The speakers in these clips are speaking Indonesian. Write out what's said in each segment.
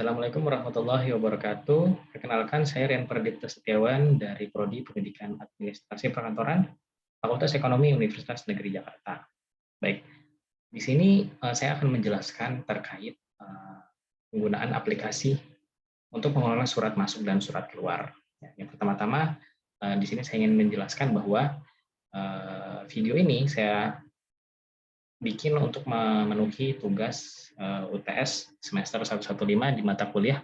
Assalamualaikum warahmatullahi wabarakatuh. Perkenalkan, saya Rian Perdipta Setiawan dari Prodi Pendidikan Administrasi Perkantoran, Fakultas Ekonomi Universitas Negeri Jakarta. Baik, di sini saya akan menjelaskan terkait penggunaan aplikasi untuk pengelolaan surat masuk dan surat keluar. Yang pertama-tama, di sini saya ingin menjelaskan bahwa video ini saya bikin untuk memenuhi tugas UTS semester 115 di mata kuliah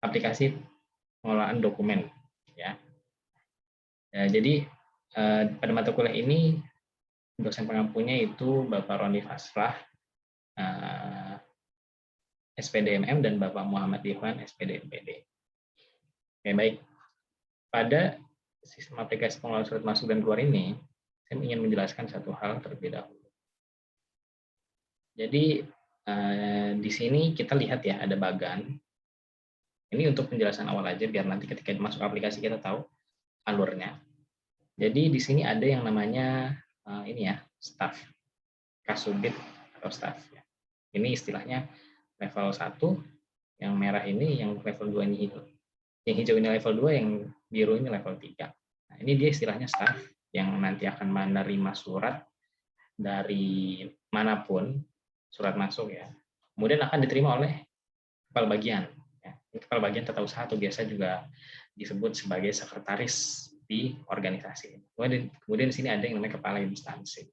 aplikasi pengelolaan dokumen, ya. Jadi pada mata kuliah ini dosen pengampunya itu Bapak Roni Faslah, SPDMM, dan Bapak Muhammad Ikhwan, SPDMPD. Oke, baik. Pada sistem aplikasi pengelolaan surat masuk dan keluar ini, saya ingin menjelaskan satu hal terlebih dahulu. Jadi di sini kita lihat ya, ada bagan. Ini untuk penjelasan awal aja, biar nanti ketika masuk aplikasi kita tahu alurnya. Jadi di sini ada yang namanya ini ya, staff, kasubit atau staff. Ini istilahnya level 1, yang merah ini, yang level 2 ini hijau. Yang hijau ini level 2, yang biru ini level 3. Nah, ini dia istilahnya staff yang nanti akan menerima surat dari manapun, surat masuk ya. Kemudian akan diterima oleh kepala bagian. Ya. Kepala bagian tata usaha atau biasa juga disebut sebagai sekretaris di organisasi. Kemudian di sini ada yang namanya kepala instansi.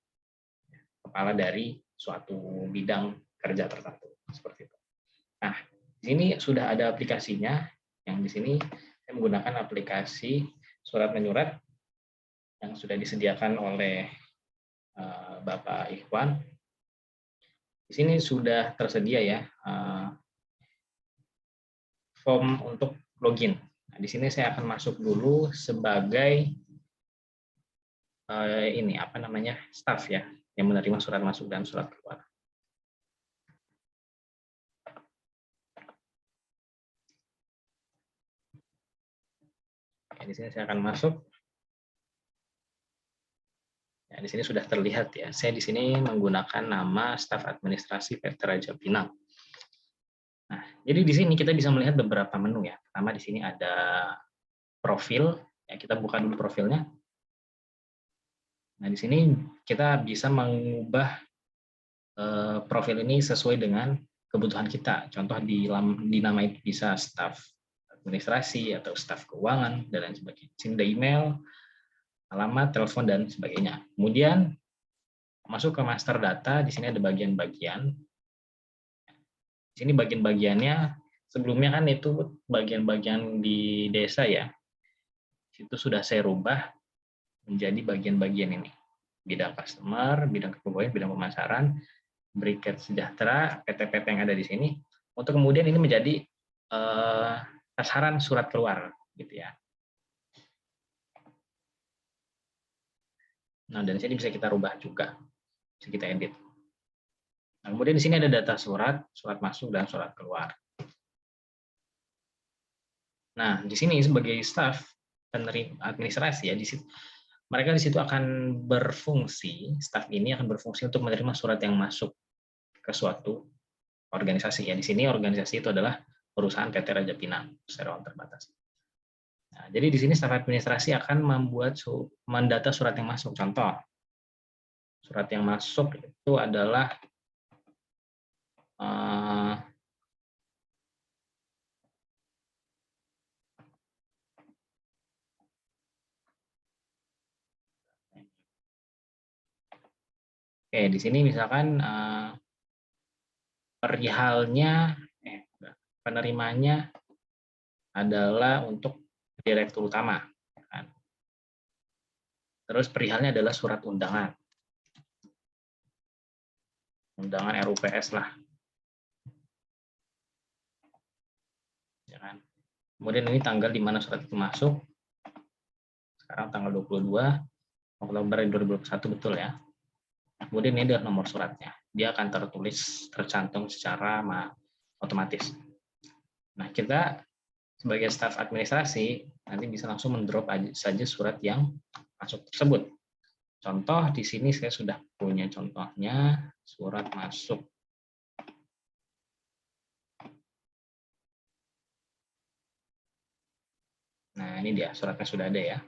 Kepala dari suatu bidang kerja tertentu, seperti itu. Nah, di sini sudah ada aplikasinya. Yang di sini saya menggunakan aplikasi surat menyurat yang sudah disediakan oleh Bapak Ikhwan. Di sini sudah tersedia ya form untuk login. Nah, di sini saya akan masuk dulu sebagai staff ya, yang menerima surat masuk dan surat keluar. Di sini saya akan masuk. Ya, di sini sudah terlihat ya. Saya di sini menggunakan nama staf administrasi PT Raja Pinang. Nah, jadi di sini kita bisa melihat beberapa menu ya. Pertama di sini ada profil. Ya, kita buka dulu profilnya. Nah, di sini kita bisa mengubah profil ini sesuai dengan kebutuhan kita. Contoh di nama itu bisa staf administrasi atau staf keuangan dan lain sebagainya. Di sini ada email, alamat, telepon, dan sebagainya. Kemudian masuk ke master data, di sini ada bagian-bagian. Di sini bagian-bagiannya sebelumnya kan itu bagian-bagian di desa ya. Itu sudah saya rubah menjadi bagian-bagian ini. Bidang customer, bidang kepegawaian, bidang pemasaran, Briket Sejahtera, PT-PT yang ada di sini. Untuk kemudian ini menjadi sasaran surat keluar gitu ya. Nah, dan sini bisa kita rubah juga, bisa kita edit. Nah, kemudian di sini ada data surat, surat masuk dan surat keluar. Nah, di sini sebagai staf penerima administrasi ya, mereka di situ akan berfungsi, staf ini akan berfungsi untuk menerima surat yang masuk ke suatu organisasi ya. Di sini organisasi itu adalah perusahaan PT Raja Pinang secara terbatas. Nah, jadi di sini staf administrasi akan mendata surat yang masuk. Contoh, surat yang masuk itu adalah di sini misalkan penerimanya adalah untuk direktur utama. Kan? Terus perihalnya adalah surat undangan. Undangan RUPS lah. Ya kan? Kemudian ini tanggal di mana surat itu masuk. Sekarang tanggal 22 Oktober 2021, betul ya. Kemudian ini adalah nomor suratnya. Dia akan tercantum secara otomatis. Nah, kita sebagai staf administrasi nanti bisa langsung mendrop saja surat yang masuk tersebut. Contoh di sini saya sudah punya contohnya, surat masuk. Nah, ini dia, suratnya sudah ada ya.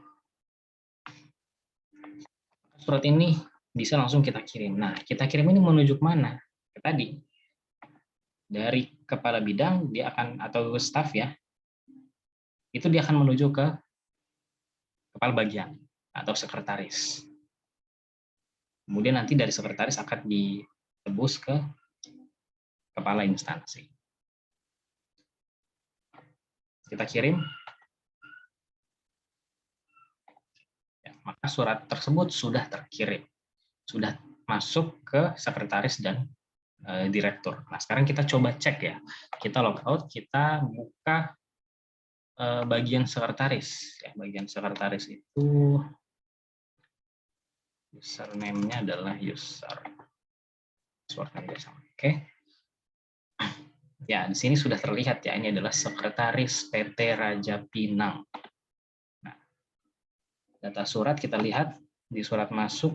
Surat ini bisa langsung kita kirim. Nah, kita kirim ini menuju mana? Tadi, dari kepala bidang, dia akan, atau staf ya, itu dia akan menuju ke kepala bagian, atau sekretaris. Kemudian nanti dari sekretaris akan ditebus ke kepala instansi. Kita kirim, ya, maka surat tersebut sudah terkirim, sudah masuk ke sekretaris dan direktur. Nah, sekarang kita coba cek ya, kita logout, kita buka bagian sekretaris. Ya, bagian sekretaris itu username-nya adalah user. Password-nya sama. Oke. Ya, di sini sudah terlihat ya, ini adalah sekretaris PT Raja Pinang. Nah, data surat kita lihat di surat masuk.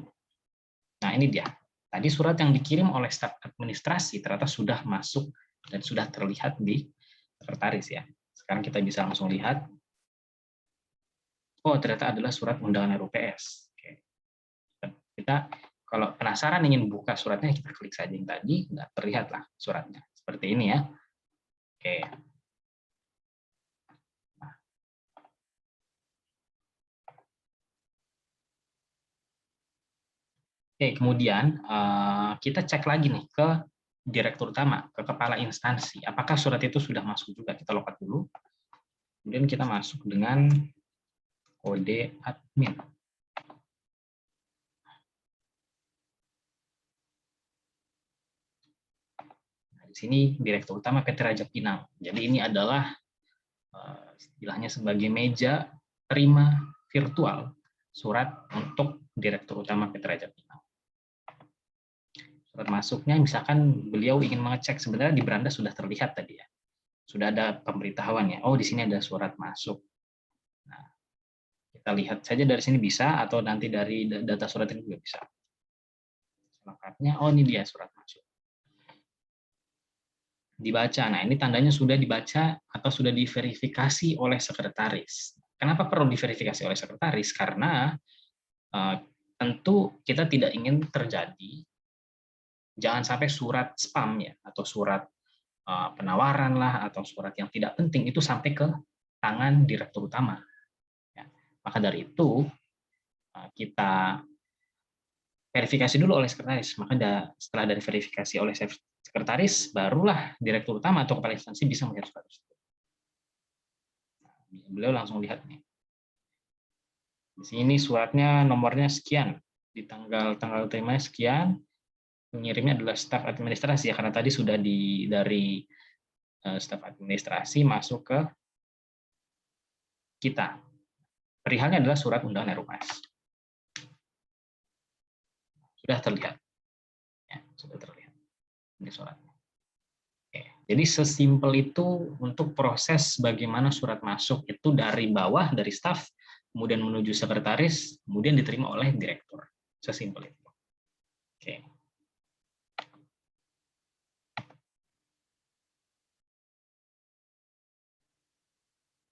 Nah, ini dia. Tadi surat yang dikirim oleh staf administrasi ternyata sudah masuk dan sudah terlihat di sekretaris ya. Sekarang kita bisa langsung lihat. Oh, ternyata adalah surat undangan RUPS. Oke. Kita kalau penasaran ingin buka suratnya, kita klik saja yang tadi, nggak terlihat lah suratnya. Seperti ini ya. Oke. Oke, kemudian kita cek lagi nih ke direktur utama, ke kepala instansi. Apakah surat itu sudah masuk juga? Kita lokat dulu. Kemudian kita masuk dengan kode admin. Di sini direktur utama PT Raja Pinang. Jadi ini adalah istilahnya sebagai meja terima virtual surat untuk direktur utama PT Raja Pinang. Surat masuknya, misalkan beliau ingin mengecek, sebenarnya di beranda sudah terlihat tadi ya, sudah ada pemberitahuan ya. Oh, di sini ada surat masuk. Nah, kita lihat saja dari sini bisa, atau nanti dari data surat ini juga bisa. Lengkapnya, oh ini dia surat masuk. Dibaca. Nah, ini tandanya sudah dibaca atau sudah diverifikasi oleh sekretaris. Kenapa perlu diverifikasi oleh sekretaris? Karena tentu kita tidak ingin terjadi, jangan sampai surat spam ya, atau surat penawaran lah, atau surat yang tidak penting itu sampai ke tangan direktur utama. Ya. Maka dari itu kita verifikasi dulu oleh sekretaris. Maka setelah dari verifikasi oleh sekretaris, barulah direktur utama atau kepala instansi bisa melihat surat tersebut. Beliau langsung lihat nih. Di sini suratnya nomornya sekian, di tanggal terimanya sekian, pengirimnya adalah staf administrasi ya, karena tadi sudah dari staf administrasi masuk ke kita. Perihalnya adalah surat undangan RUPS. Sudah terlihat. Ya, sudah terlihat. Ini suratnya. Oke. Jadi sesimpel itu untuk proses bagaimana surat masuk itu dari bawah, dari staf, kemudian menuju sekretaris, kemudian diterima oleh direktur. Sesimpel itu. Oke.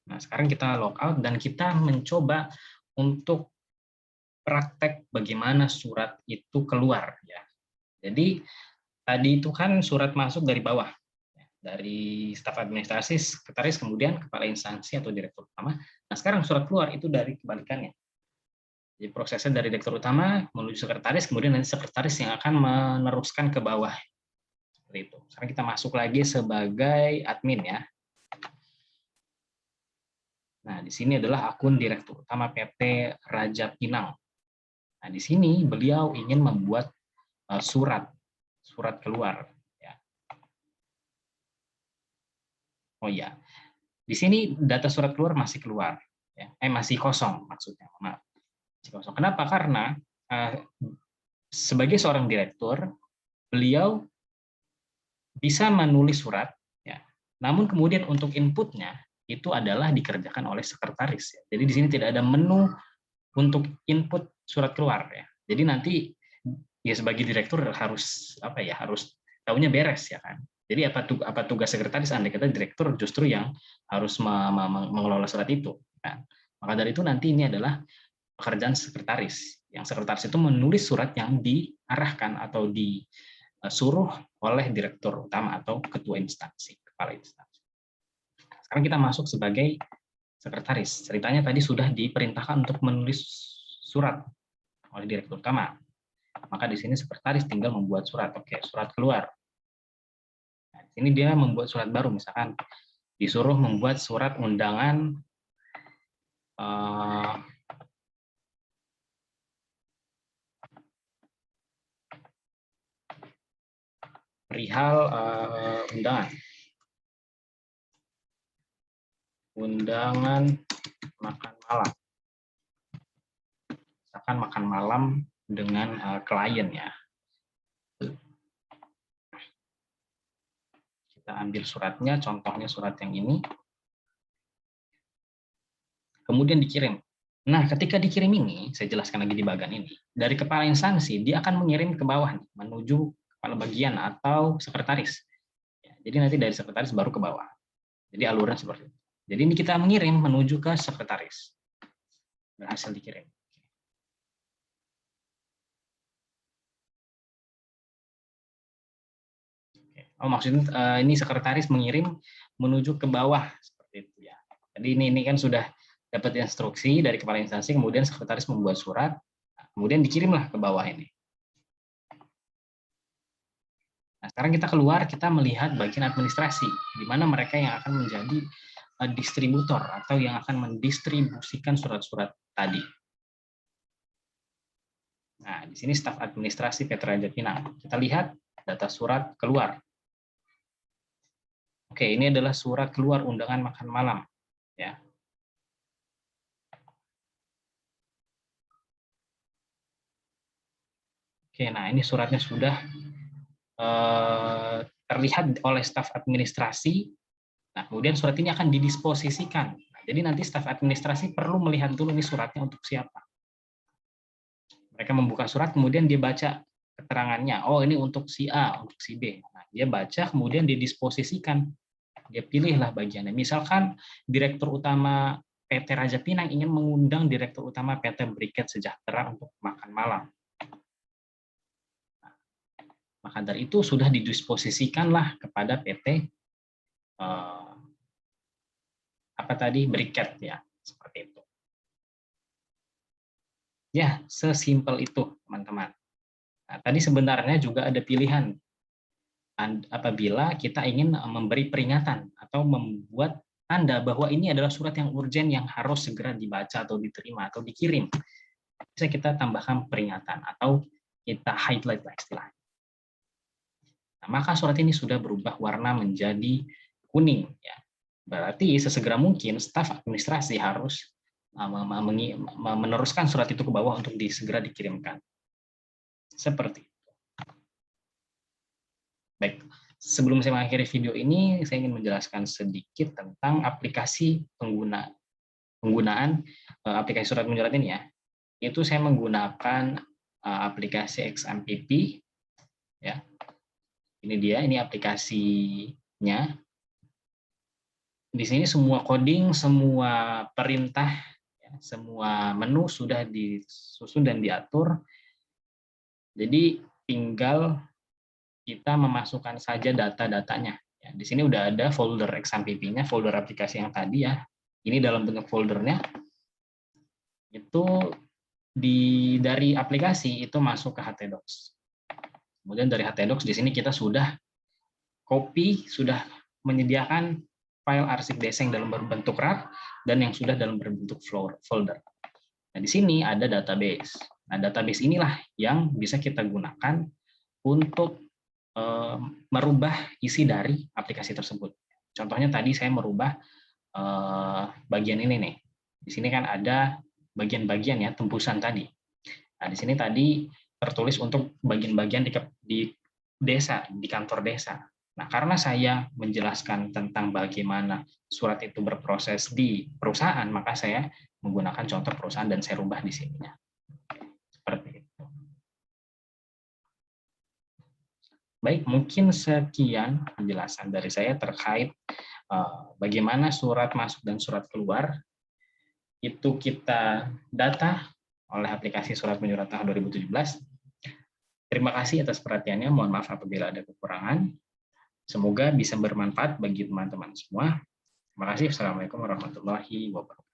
Nah, sekarang kita logout dan kita mencoba untuk praktek bagaimana surat itu keluar ya. Jadi tadi itu kan surat masuk dari bawah, dari staf administrasi, sekretaris, kemudian kepala instansi atau direktur utama. Nah, sekarang surat keluar itu dari kebalikannya. Jadi prosesnya dari direktur utama menuju sekretaris, kemudian nanti sekretaris yang akan meneruskan ke bawah. Seperti itu. Sekarang kita masuk lagi sebagai admin ya. Nah, di sini adalah akun direktur utama PT Raja Pinang. Nah, di sini beliau ingin membuat surat keluar. Ya. Oh ya, di sini data surat keluar masih keluar, ya. Masih kosong maksudnya. Maaf. Masih kosong. Kenapa? Karena sebagai seorang direktur, beliau bisa menulis surat, ya. Namun kemudian untuk inputnya itu adalah dikerjakan oleh sekretaris. Ya. Jadi di sini tidak ada menu untuk input surat keluar. Ya. Jadi nanti ya sebagai direktur harus apa ya, harus tahunya beres ya kan. Jadi apa tugas sekretaris, andai kata direktur justru yang harus mengelola surat itu. Nah, maka dari itu nanti ini adalah pekerjaan sekretaris. Yang sekretaris itu menulis surat yang diarahkan atau disuruh oleh direktur utama atau ketua instansi, kepala instansi. Sekarang kita masuk sebagai sekretaris. Ceritanya tadi sudah diperintahkan untuk menulis surat oleh direktur utama. Maka di sini sekretaris tinggal membuat surat. Oke, surat keluar. Nah, di sini dia membuat surat baru, misalkan disuruh membuat surat undangan perihal undangan makan malam. Misalkan makan malam dengan klien ya. Kita ambil suratnya, contohnya surat yang ini. Kemudian dikirim. Nah, ketika dikirim ini, saya jelaskan lagi di bagian ini. Dari kepala instansi, dia akan mengirim ke bawah, menuju kepala bagian atau sekretaris. Ya, jadi nanti dari sekretaris baru ke bawah. Jadi alurnya seperti itu. Jadi ini kita mengirim menuju ke sekretaris. Berhasil dikirim. Oh, maksudnya ini sekretaris mengirim menuju ke bawah seperti itu ya. Jadi ini kan sudah dapat instruksi dari kepala instansi, kemudian sekretaris membuat surat, kemudian dikirimlah ke bawah ini. Nah, sekarang kita keluar, kita melihat bagian administrasi, di mana mereka yang akan menjadi distributor atau yang akan mendistribusikan surat-surat tadi. Nah, di sini staf administrasi PT Raja Pinang. Kita lihat data surat keluar. Oke, ini adalah surat keluar undangan makan malam, ya. Oke, nah ini suratnya sudah terlihat oleh staf administrasi. Nah, kemudian surat ini akan didisposisikan. Nah, jadi nanti staf administrasi perlu melihat dulu ini suratnya untuk siapa. Mereka membuka surat, kemudian dia baca keterangannya. Oh, ini untuk si A, untuk si B. Nah, dia baca, kemudian didisposisikan. Dia pilihlah bagiannya. Misalkan direktur utama PT Raja Pinang ingin mengundang direktur utama PT Briket Sejahtera untuk makan malam. Maka dari itu sudah didisposisikanlah kepada PT apa tadi, Briket ya, seperti itu. Ya, sesimpel itu teman-teman. Nah, tadi sebenarnya juga ada pilihan apabila kita ingin memberi peringatan atau membuat tanda bahwa ini adalah surat yang urgent yang harus segera dibaca atau diterima atau dikirim. Bisa kita tambahkan peringatan atau kita highlight lah istilahnya. Nah, maka surat ini sudah berubah warna menjadi kuning. Ya. Berarti sesegera mungkin staf administrasi harus meneruskan surat itu ke bawah untuk segera dikirimkan. Seperti itu. Baik, sebelum saya mengakhiri video ini, saya ingin menjelaskan sedikit tentang aplikasi penggunaan aplikasi surat menyurat ini ya. Itu saya menggunakan aplikasi XMPP ya. Ini dia, ini aplikasinya. Di sini semua coding, semua perintah, ya, semua menu sudah disusun dan diatur. Jadi tinggal kita memasukkan saja data-datanya. Ya, di sini udah ada folder XMPP-nya, folder aplikasi yang tadi ya. Ini dalam bentuk foldernya. Itu dari aplikasi itu masuk ke htdocs. Kemudian dari htdocs di sini kita sudah copy, sudah menyediakan file arsip deseng dalam berbentuk RAR dan yang sudah dalam berbentuk folder. Nah, di sini ada database. Nah, database inilah yang bisa kita gunakan untuk merubah isi dari aplikasi tersebut. Contohnya tadi saya merubah bagian ini nih. Di sini kan ada bagian-bagian ya, tembusan tadi. Nah, di sini tadi tertulis untuk bagian-bagian di desa, di kantor desa. Nah, karena saya menjelaskan tentang bagaimana surat itu berproses di perusahaan, maka saya menggunakan contoh perusahaan dan saya rubah di sininya. Seperti itu. Baik, mungkin sekian penjelasan dari saya terkait bagaimana surat masuk dan surat keluar itu kita data oleh aplikasi surat menyurat tahun 2017. Terima kasih atas perhatiannya. Mohon maaf apabila ada kekurangan. Semoga bisa bermanfaat bagi teman-teman semua. Terima kasih. Assalamualaikum warahmatullahi wabarakatuh.